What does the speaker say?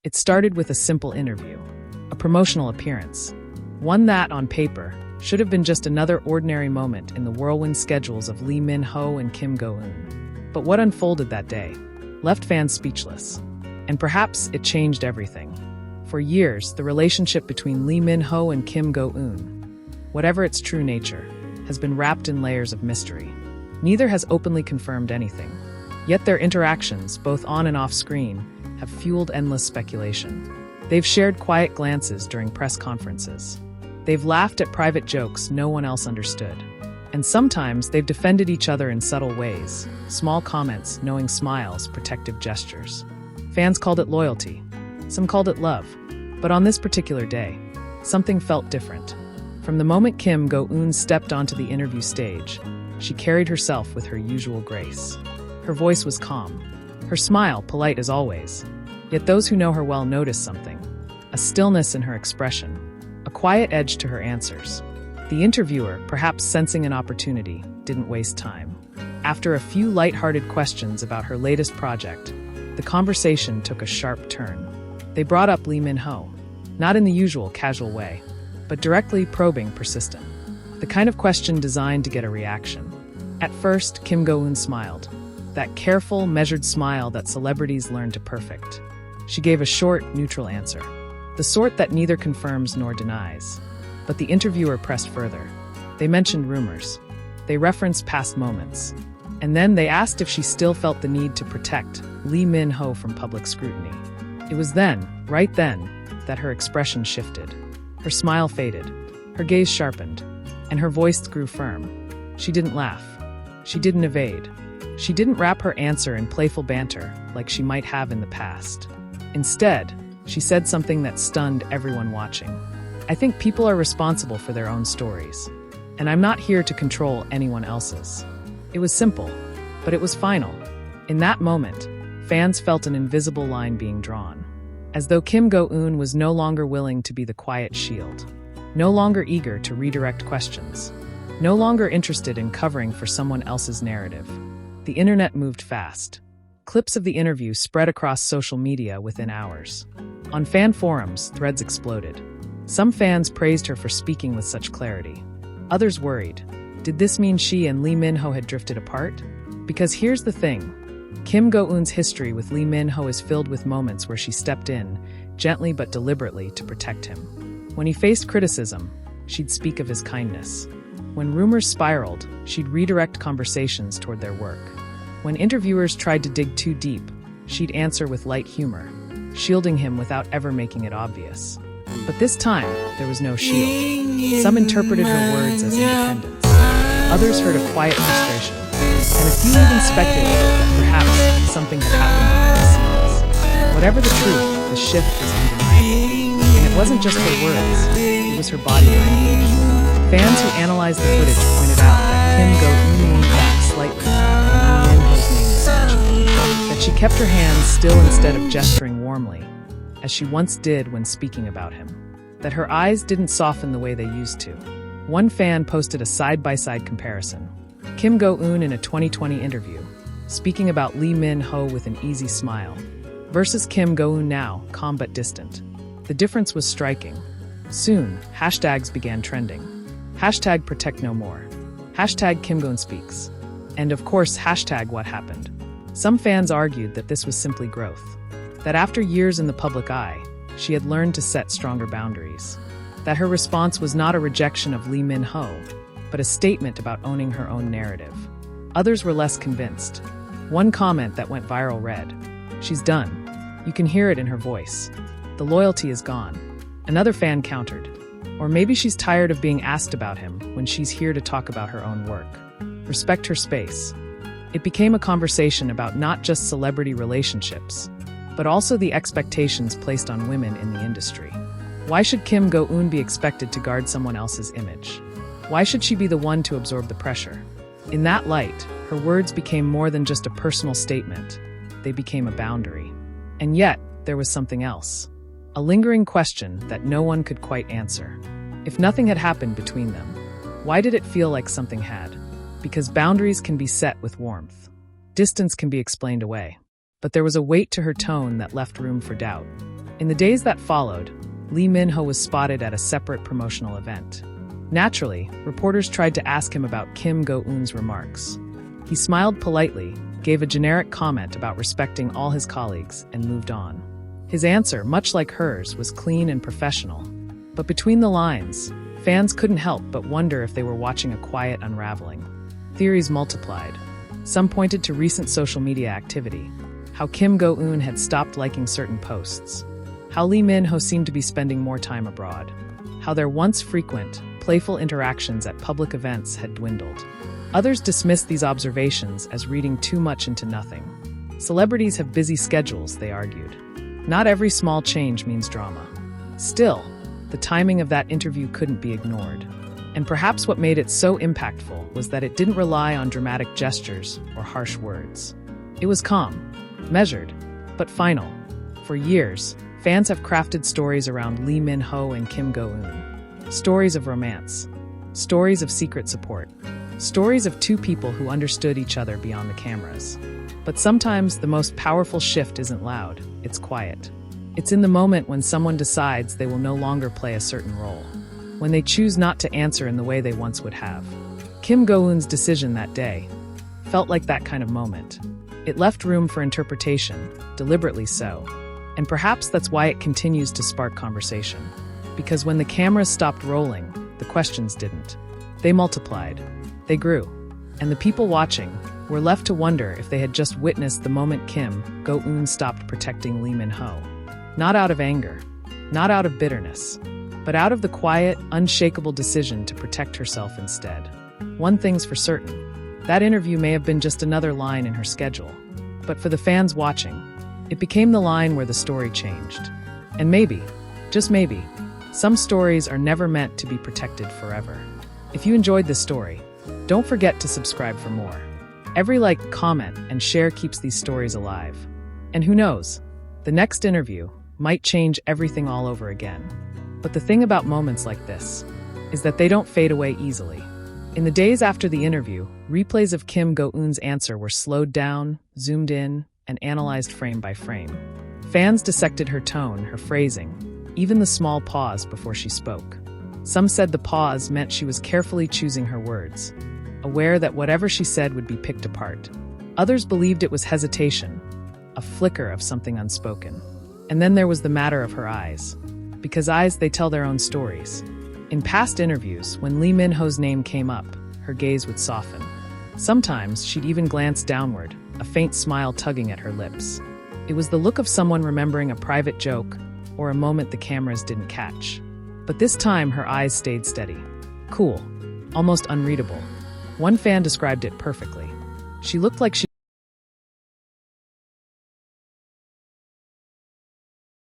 It started with a simple interview, a promotional appearance, one that, on paper, should have been just another ordinary moment in the whirlwind schedules of Lee Min-ho and Kim Go-eun. But what unfolded that day left fans speechless. And perhaps it changed everything. For years, the relationship between Lee Min-ho and Kim Go-eun, whatever its true nature, has been wrapped in layers of mystery. Neither has openly confirmed anything. Yet their interactions, both on and off screen, have fueled endless speculation. They've shared quiet glances during press conferences. They've laughed at private jokes no one else understood. And sometimes they've defended each other in subtle ways, small comments, knowing smiles, protective gestures. Fans called it loyalty. Some called it love. But on this particular day, something felt different. From the moment Kim Go-eun stepped onto the interview stage, she carried herself with her usual grace. Her voice was calm, her smile polite as always. Yet those who know her well noticed something, a stillness in her expression, a quiet edge to her answers. The interviewer, perhaps sensing an opportunity, didn't waste time. After a few light-hearted questions about her latest project, the conversation took a sharp turn. They brought up Lee Min-ho, not in the usual casual way, but directly probing, persistent. The kind of question designed to get a reaction. At first, Kim Go-eun smiled, that careful, measured smile that celebrities learn to perfect. She gave a short, neutral answer, the sort that neither confirms nor denies. But the interviewer pressed further. They mentioned rumors. They referenced past moments. And then they asked if she still felt the need to protect Lee Min-ho from public scrutiny. It was then, right then, that her expression shifted. Her smile faded, her gaze sharpened, and her voice grew firm. She didn't laugh. She didn't evade. She didn't wrap her answer in playful banter like she might have in the past. Instead, she said something that stunned everyone watching. I think people are responsible for their own stories, and I'm not here to control anyone else's. It was simple, but it was final. In that moment, fans felt an invisible line being drawn, as though Kim Go-eun was no longer willing to be the quiet shield, no longer eager to redirect questions, no longer interested in covering for someone else's narrative. The internet moved fast. Clips of the interview spread across social media within hours. On fan forums, threads exploded. Some fans praised her for speaking with such clarity. Others worried. Did this mean she and Lee Min-ho had drifted apart? Because here's the thing. Kim Go-eun's history with Lee Min-ho is filled with moments where she stepped in, gently but deliberately, to protect him. When he faced criticism, she'd speak of his kindness. When rumors spiraled, she'd redirect conversations toward their work. When interviewers tried to dig too deep, she'd answer with light humor, shielding him without ever making it obvious. But this time, there was no shield. Some interpreted her words as independence. Others heard a quiet frustration. And a few even speculated that perhaps something had happened behind the scenes. Whatever the truth, the shift was undeniable. And it wasn't just her words, it was her body language. Fans who analyzed the footage pointed out that Kim Go-eun leaned back slightly when Lee Min-ho's name was mentioned. That she kept her hands still instead of gesturing warmly, as she once did when speaking about him. That her eyes didn't soften the way they used to. One fan posted a side-by-side comparison. Kim Go-eun in a 2020 interview, speaking about Lee Min-ho with an easy smile, versus Kim Go-eun now, calm but distant. The difference was striking. Soon, hashtags began trending. Hashtag Protect No More. Hashtag Kim Go-eun Speaks. And of course, hashtag What Happened. Some fans argued that this was simply growth. That after years in the public eye, she had learned to set stronger boundaries. That her response was not a rejection of Lee Min-ho, but a statement about owning her own narrative. Others were less convinced. One comment that went viral read, "She's done. You can hear it in her voice. The loyalty is gone." Another fan countered, "Or maybe she's tired of being asked about him when she's here to talk about her own work. Respect her space." It became a conversation about not just celebrity relationships, but also the expectations placed on women in the industry. Why should Kim Go-eun be expected to guard someone else's image? Why should she be the one to absorb the pressure? In that light, her words became more than just a personal statement. They became a boundary. And yet, there was something else. A lingering question that no one could quite answer. If nothing had happened between them, why did it feel like something had? Because boundaries can be set with warmth. Distance can be explained away. But there was a weight to her tone that left room for doubt. In the days that followed, Lee Min-ho was spotted at a separate promotional event. Naturally, reporters tried to ask him about Kim Go-eun's remarks. He smiled politely, gave a generic comment about respecting all his colleagues, and moved on. His answer, much like hers, was clean and professional. But between the lines, fans couldn't help but wonder if they were watching a quiet unraveling. Theories multiplied. Some pointed to recent social media activity, how Kim Go-eun had stopped liking certain posts, how Lee Min-ho seemed to be spending more time abroad, how their once frequent, playful interactions at public events had dwindled. Others dismissed these observations as reading too much into nothing. Celebrities have busy schedules, they argued. Not every small change means drama. Still, the timing of that interview couldn't be ignored. And perhaps what made it so impactful was that it didn't rely on dramatic gestures or harsh words. It was calm, measured, but final. For years, fans have crafted stories around Lee Min-ho and Kim Go-eun. Stories of romance. Stories of secret support. Stories of two people who understood each other beyond the cameras. But sometimes the most powerful shift isn't loud, it's quiet. It's in the moment when someone decides they will no longer play a certain role. When they choose not to answer in the way they once would have. Kim Go-eun's decision that day felt like that kind of moment. It left room for interpretation, deliberately so. And perhaps that's why it continues to spark conversation. Because when the cameras stopped rolling, the questions didn't. They multiplied. They grew. And the people watching were left to wonder if they had just witnessed the moment Kim Go-eun stopped protecting Lee Min-ho. Not out of anger, not out of bitterness, but out of the quiet, unshakable decision to protect herself instead. One thing's for certain, that interview may have been just another line in her schedule. But for the fans watching, it became the line where the story changed. And maybe, just maybe, some stories are never meant to be protected forever. If you enjoyed this story, don't forget to subscribe for more. Every like, comment, and share keeps these stories alive. And who knows, the next interview might change everything all over again. But the thing about moments like this is that they don't fade away easily. In the days after the interview, replays of Kim Go-eun's answer were slowed down, zoomed in, and analyzed frame by frame. Fans dissected her tone, her phrasing, even the small pause before she spoke. Some said the pause meant she was carefully choosing her words, aware that whatever she said would be picked apart. Others believed it was hesitation, a flicker of something unspoken. And then there was the matter of her eyes. Because eyes, they tell their own stories. In past interviews, when Lee Min-ho's name came up, her gaze would soften. Sometimes she'd even glance downward, a faint smile tugging at her lips. It was the look of someone remembering a private joke or a moment the cameras didn't catch. But this time her eyes stayed steady. Cool, almost unreadable. One fan described it perfectly. She looked like she